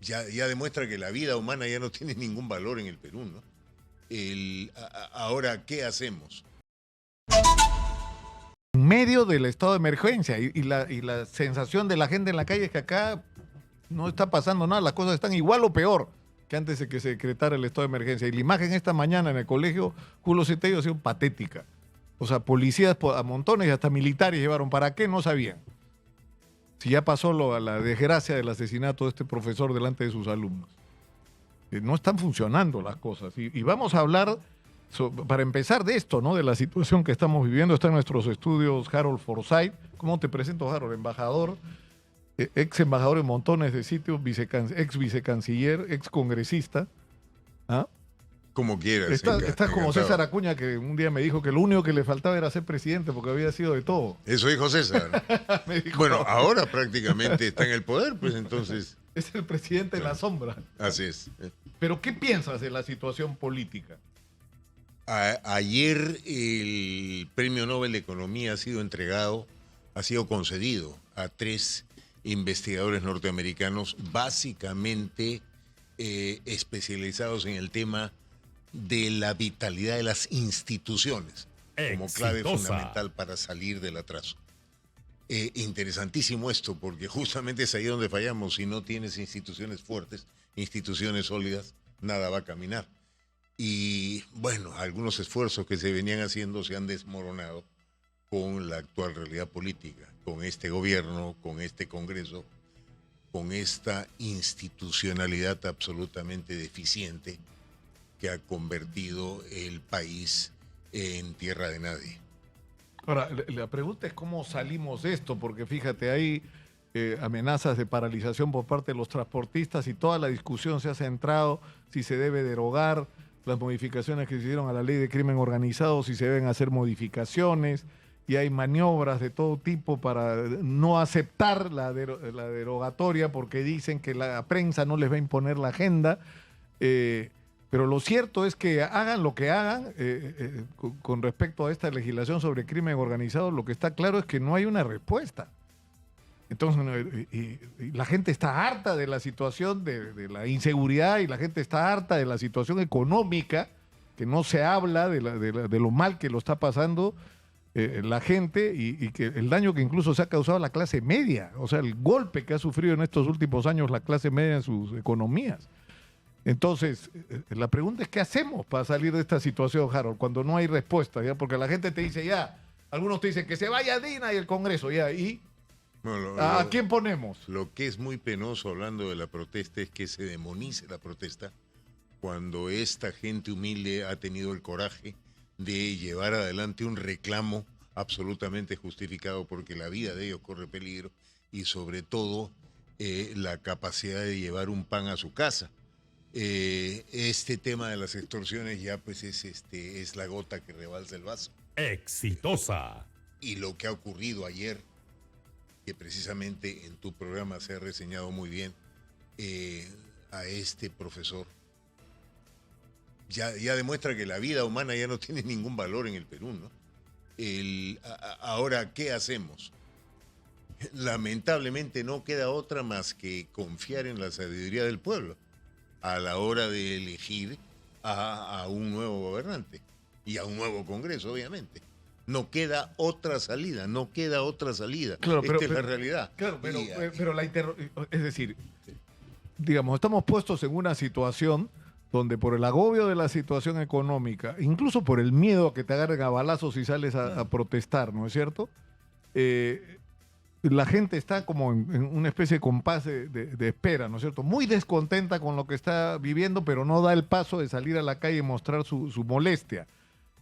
ya demuestra que la vida humana ya no tiene ningún valor en el Perú, ¿no? Ahora, ¿qué hacemos? En medio del estado de emergencia y la sensación de la gente en la calle es que acá no está pasando nada, las cosas están igual o peor que antes de que se decretara el estado de emergencia. Y la imagen esta mañana en el colegio Julio Cetello ha sido patética. O sea, policías a montones y hasta militares llevaron. ¿Para qué? No sabían. Si ya pasó a la desgracia del asesinato de este profesor delante de sus alumnos. No están funcionando las cosas. Y vamos a hablar, para empezar, de esto, ¿no? De la situación que estamos viviendo. Está en nuestros estudios Harold Forsyth. ¿Cómo te presento, Harold? Embajador, ex embajador en montones de sitios, ex vicecanciller, ex congresista. ¿Ah? Como quieras. Estás como César Acuña, que un día me dijo que lo único que le faltaba era ser presidente porque había sido de todo. Eso dijo César. Bueno, ahora prácticamente está en el poder, pues entonces... Es el presidente en la sombra. Así es. Pero ¿qué piensas de la situación política? Ayer el Premio Nobel de Economía ha sido concedido a 3 investigadores norteamericanos, básicamente especializados en el tema de la vitalidad de las instituciones como clave fundamental para salir del atraso. Interesantísimo esto, porque justamente es ahí donde fallamos. Si no tienes instituciones fuertes, instituciones sólidas, nada va a caminar. Y bueno, algunos esfuerzos que se venían haciendo se han desmoronado con la actual realidad política, con este gobierno, con este Congreso, con esta institucionalidad absolutamente deficiente que ha convertido el país en tierra de nadie. Ahora, la pregunta es cómo salimos de esto, porque fíjate, hay amenazas de paralización por parte de los transportistas y toda la discusión se ha centrado si se debe derogar las modificaciones que se hicieron a la ley de crimen organizado, si se deben hacer modificaciones, y hay maniobras de todo tipo para no aceptar la derogatoria porque dicen que la prensa no les va a imponer la agenda. Pero lo cierto es que hagan lo que hagan con respecto a esta legislación sobre crimen organizado, lo que está claro es que no hay una respuesta. Entonces, y la gente está harta de la situación de la inseguridad y la gente está harta de la situación económica, que no se habla de lo mal que lo está pasando la gente y que el daño que incluso se ha causado a la clase media, o sea, el golpe que ha sufrido en estos últimos años la clase media en sus economías. Entonces, la pregunta es ¿qué hacemos para salir de esta situación, Harold, cuando no hay respuesta? ¿Ya? Porque la gente te dice ya, algunos te dicen que se vaya Dina y el Congreso, ya, ¿y bueno, a quién ponemos? Lo que es muy penoso hablando de la protesta es que se demonice la protesta cuando esta gente humilde ha tenido el coraje de llevar adelante un reclamo absolutamente justificado porque la vida de ellos corre peligro y sobre todo la capacidad de llevar un pan a su casa. Este tema de las extorsiones ya pues es la gota que rebalsa el vaso. Exitosa. Y lo que ha ocurrido ayer, que precisamente en tu programa se ha reseñado muy bien, a este profesor, ya demuestra que la vida humana ya no tiene ningún valor en el Perú, ¿no? Ahora, ¿qué hacemos? Lamentablemente no queda otra más que confiar en la sabiduría del pueblo a la hora de elegir a un nuevo gobernante y a un nuevo Congreso, obviamente. No queda otra salida, no queda otra salida. Claro, Esta es la realidad. Claro, pero es decir, digamos, estamos puestos en una situación donde por el agobio de la situación económica, incluso por el miedo a que te agarren a balazos si sales a protestar, ¿no es cierto? La gente está como en una especie de compás de espera, ¿no es cierto? Muy descontenta con lo que está viviendo, pero no da el paso de salir a la calle y mostrar su molestia.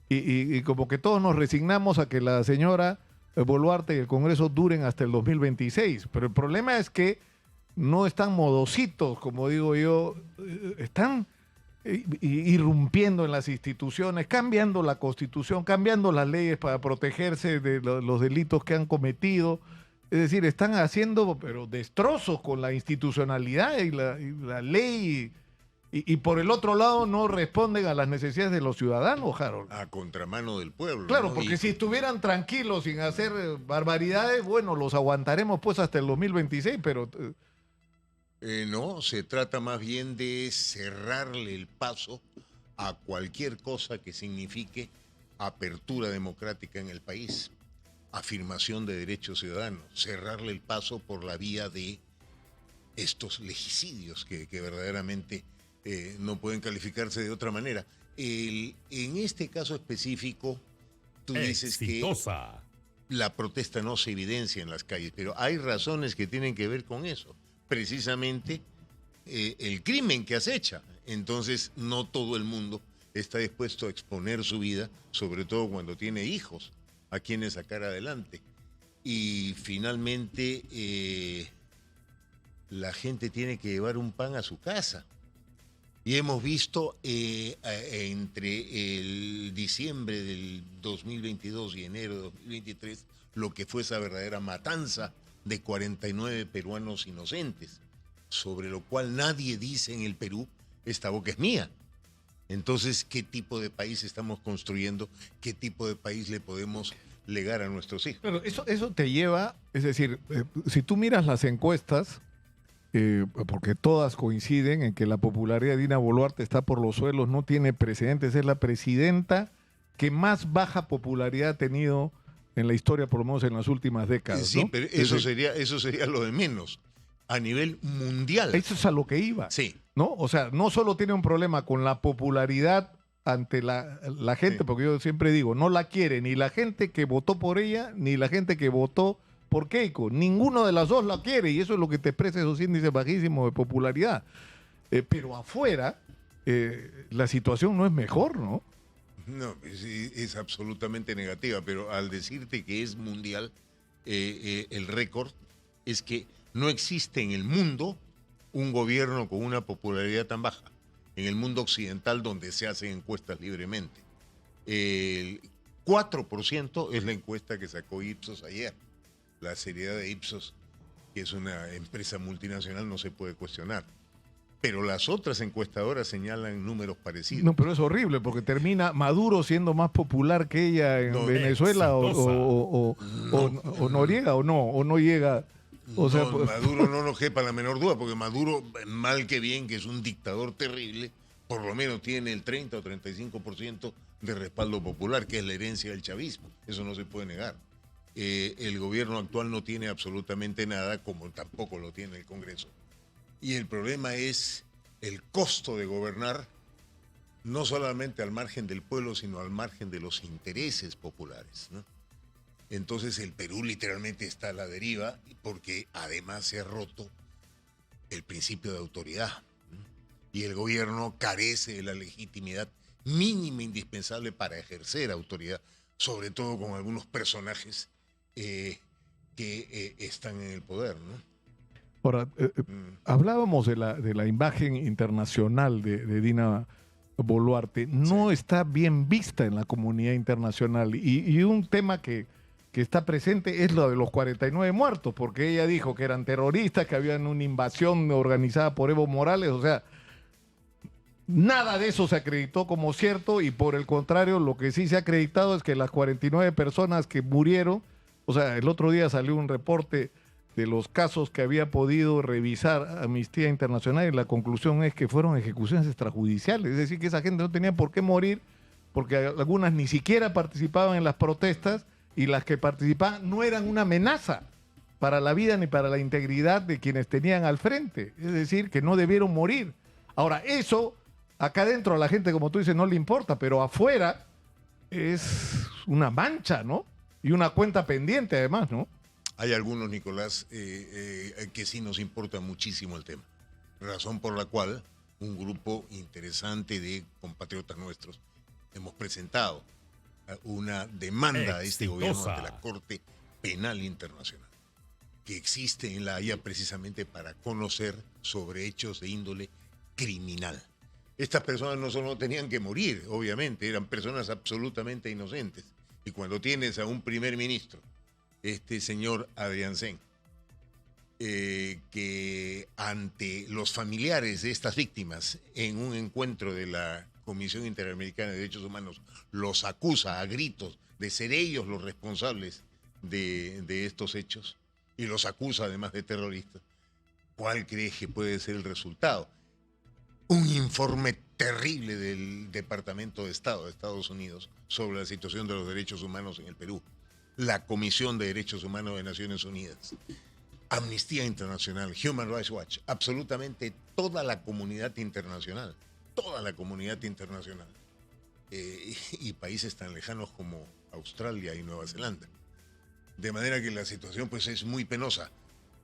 Y como que todos nos resignamos a que la señora Boluarte y el Congreso duren hasta el 2026. Pero el problema es que no están modositos, como digo yo, están irrumpiendo en las instituciones, cambiando la Constitución, cambiando las leyes para protegerse de los delitos que han cometido. Es decir, están haciendo pero destrozos con la institucionalidad y la ley y por el otro lado no responden a las necesidades de los ciudadanos, Harold. A contramano del pueblo. Claro, ¿no? porque si estuvieran tranquilos sin hacer barbaridades, bueno, los aguantaremos pues hasta el 2026, pero No, se trata más bien de cerrarle el paso a cualquier cosa que signifique apertura democrática en el país, afirmación de derechos ciudadanos, cerrarle el paso por la vía de estos legicidios que verdaderamente no pueden calificarse de otra manera. En este caso específico, tú dices que Exitosa. la protesta no se evidencia en las calles, pero hay razones que tienen que ver con eso. Precisamente el crimen que acecha. Entonces, no todo el mundo está dispuesto a exponer su vida, sobre todo cuando tiene hijos a quienes sacar adelante. Y finalmente, la gente tiene que llevar un pan a su casa. Y hemos visto entre el diciembre del 2022 y enero de 2023 lo que fue esa verdadera matanza de 49 peruanos inocentes, sobre lo cual nadie dice en el Perú, esta boca es mía. Entonces, ¿qué tipo de país estamos construyendo? ¿Qué tipo de país le podemos legar a nuestros hijos? Pero eso te lleva, es decir, si tú miras las encuestas, porque todas coinciden en que la popularidad de Dina Boluarte está por los suelos, no tiene precedentes, es la presidenta que más baja popularidad ha tenido en la historia, por lo menos en las últimas décadas. Sí, ¿no? pero eso sería lo de menos. A nivel mundial. Eso es a lo que iba. Sí. ¿No? O sea, no solo tiene un problema con la popularidad ante la gente, Sí. porque yo siempre digo, no la quiere ni la gente que votó por ella, ni la gente que votó por Keiko. Ninguno de las dos la quiere y eso es lo que te expresa esos índices bajísimos de popularidad. Pero afuera, la situación no es mejor, ¿no? No, es absolutamente negativa, pero al decirte que es mundial, el récord es que no existe en el mundo un gobierno con una popularidad tan baja, en el mundo occidental donde se hacen encuestas libremente. El 4% es la encuesta que sacó Ipsos ayer. La seriedad de Ipsos, que es una empresa multinacional, no se puede cuestionar. Pero las otras encuestadoras señalan números parecidos. No, pero es horrible porque termina Maduro siendo más popular que ella en No, Venezuela o Noriega o no llega. O sea, pues, Maduro no nos quepa la menor duda, porque Maduro, mal que bien, que es un dictador terrible, por lo menos tiene el 30 o 35% de respaldo popular, que es la herencia del chavismo. Eso no se puede negar. El gobierno actual no tiene absolutamente nada, como tampoco lo tiene el Congreso. Y el problema es el costo de gobernar, no solamente al margen del pueblo, sino al margen de los intereses populares, ¿no? Entonces el Perú literalmente está a la deriva porque además se ha roto el principio de autoridad, ¿no? Y el gobierno carece de la legitimidad mínima indispensable para ejercer autoridad, sobre todo con algunos personajes que están en el poder, ¿no? ahora, hablábamos de la imagen internacional de Dina Boluarte. No está bien vista en la comunidad internacional y un tema que está presente es lo de los 49 muertos, porque ella dijo que eran terroristas, que habían una invasión organizada por Evo Morales, o sea, nada de eso se acreditó como cierto y por el contrario, lo que sí se ha acreditado es que las 49 personas que murieron, o sea, el otro día salió un reporte de los casos que había podido revisar Amnistía Internacional y la conclusión es que fueron ejecuciones extrajudiciales, es decir, que esa gente no tenía por qué morir porque algunas ni siquiera participaban en las protestas y las que participaban no eran una amenaza para la vida ni para la integridad de quienes tenían al frente, es decir, que no debieron morir. Ahora, eso acá adentro a la gente, como tú dices, no le importa, pero afuera es una mancha, ¿no? Y una cuenta pendiente además, ¿no? Hay algunos, Nicolás, que sí nos importa muchísimo el tema. Razón por la cual un grupo interesante de compatriotas nuestros hemos presentado una demanda a este gobierno ante la Corte Penal Internacional, que existe en La Haya precisamente para conocer sobre hechos de índole criminal. Estas personas no solo tenían que morir, obviamente, eran personas absolutamente inocentes. Y cuando tienes a un primer ministro, este señor Adriansen, que ante los familiares de estas víctimas, en un encuentro de la Comisión Interamericana de Derechos Humanos, los acusa a gritos de ser ellos los responsables de estos hechos, y los acusa además de terroristas, ¿Cuál crees que puede ser el resultado? Un informe terrible del Departamento de Estado de Estados Unidos sobre la situación de los derechos humanos en el Perú. La Comisión de Derechos Humanos de Naciones Unidas, Amnistía Internacional, Human Rights Watch, absolutamente toda la comunidad internacional, y países tan lejanos como Australia y Nueva Zelanda. De manera que la situación pues es muy penosa.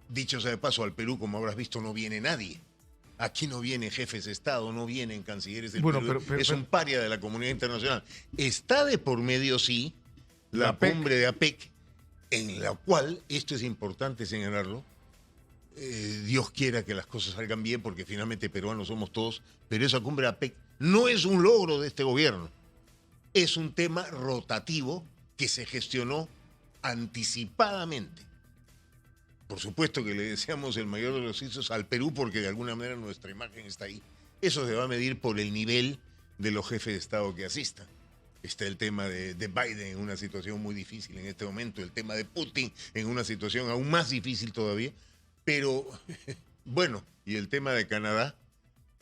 Dicho sea de paso, al Perú, como habrás visto, no viene nadie. Aquí no vienen jefes de Estado, no vienen cancilleres del Perú. Es un paria de la comunidad internacional. Está de por medio, sí, la cumbre de APEC, en la cual, esto es importante señalarlo, Dios quiera que las cosas salgan bien, porque finalmente peruanos somos todos, pero esa cumbre de APEC no es un logro de este gobierno. Es un tema rotativo que se gestionó anticipadamente. Por supuesto que le deseamos el mayor de los éxitos al Perú, porque de alguna manera nuestra imagen está ahí. Eso se va a medir por el nivel de los jefes de Estado que asistan. Está el tema de Biden en una situación muy difícil en este momento, el tema de Putin en una situación aún más difícil todavía. Pero, bueno, y el tema de Canadá,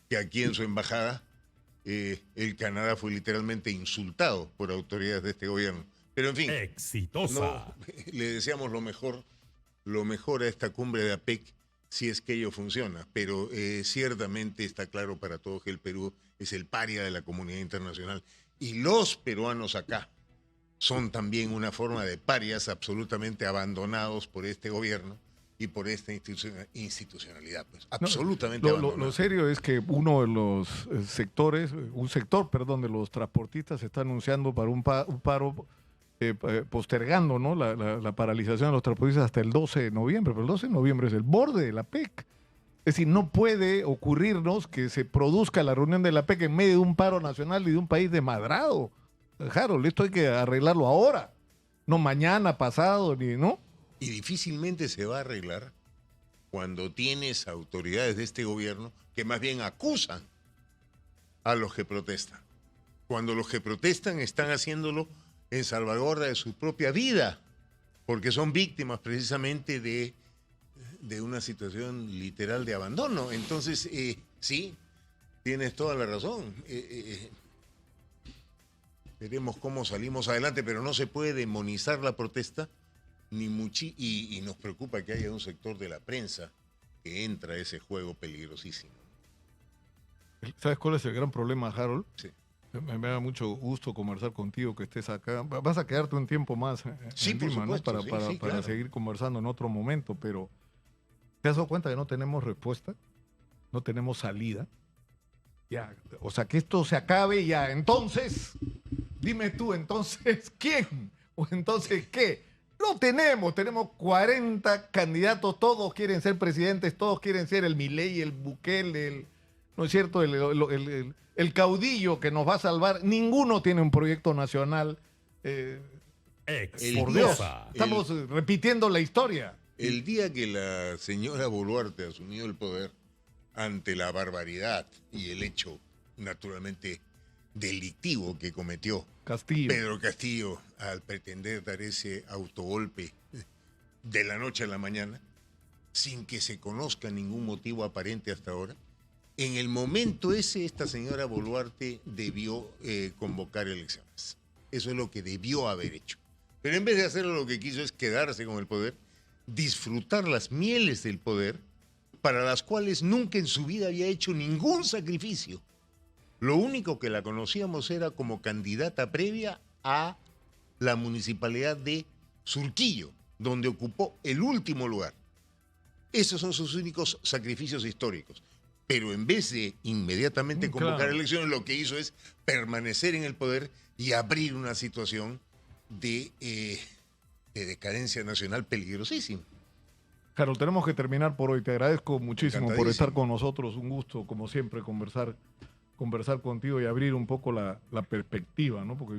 que aquí en su embajada, el Canadá fue literalmente insultado por autoridades de este gobierno. Pero en fin, exitosa. Le deseamos lo mejor a esta cumbre de APEC, si es que ello funciona. Pero ciertamente está claro para todos que el Perú es el paria de la comunidad internacional. Y los peruanos acá son también una forma de parias absolutamente abandonados por este gobierno y por esta institucionalidad, pues, absolutamente abandonado. Lo serio es que uno de los sectores, un sector, perdón, de los transportistas está anunciando para un paro, postergando, ¿no?, la paralización de los transportistas hasta el 12 de noviembre, pero el 12 de noviembre es el borde de la PEC. Es decir, no puede ocurrirnos que se produzca la reunión de la PEC en medio de un paro nacional y de un país desmadrado. Harold, esto hay que arreglarlo ahora, no mañana, pasado, ni, ¿no? Y difícilmente se va a arreglar cuando tienes autoridades de este gobierno que más bien acusan a los que protestan. Cuando los que protestan están haciéndolo en salvaguarda de su propia vida, porque son víctimas precisamente de una situación literal de abandono. Entonces, sí, tienes toda la razón. Veremos cómo salimos adelante, pero no se puede demonizar la protesta, y nos preocupa que haya un sector de la prensa que entra a ese juego peligrosísimo. ¿Sabes cuál es el gran problema, Harold? Sí. Me da mucho gusto conversar contigo, que estés acá. Vas a quedarte un tiempo más sí, en por Lima, supuesto, ¿no? Para claro, seguir conversando en otro momento, pero ¿te has dado cuenta que no tenemos respuesta? No tenemos salida. Ya, o sea, que esto se acabe ya. Entonces, dime tú, entonces, ¿quién? ¿O entonces qué? No tenemos 40 candidatos, todos quieren ser presidentes, todos quieren ser el Milei, el Bukele, ¿no es cierto?, el caudillo que nos va a salvar. Ninguno tiene un proyecto nacional. Por Dios, estamos repitiendo la historia. El día que la señora Boluarte asumió el poder, ante la barbaridad y el hecho naturalmente delictivo que cometió Pedro Castillo al pretender dar ese autogolpe de la noche a la mañana, sin que se conozca ningún motivo aparente hasta ahora, en el momento ese esta señora Boluarte debió convocar elecciones. Eso es lo que debió haber hecho. Pero en vez de hacerlo, lo que quiso es quedarse con el poder, disfrutar las mieles del poder, para las cuales nunca en su vida había hecho ningún sacrificio. Lo único que la conocíamos era como candidata previa a la municipalidad de Surquillo, donde ocupó el último lugar. Esos son sus únicos sacrificios históricos. Pero en vez de inmediatamente convocar elecciones, lo que hizo es permanecer en el poder y abrir una situación de decadencia nacional peligrosísima. Harold, tenemos que terminar por hoy. Te agradezco muchísimo por estar con nosotros. Un gusto, como siempre, conversar contigo y abrir un poco la perspectiva, ¿no? Porque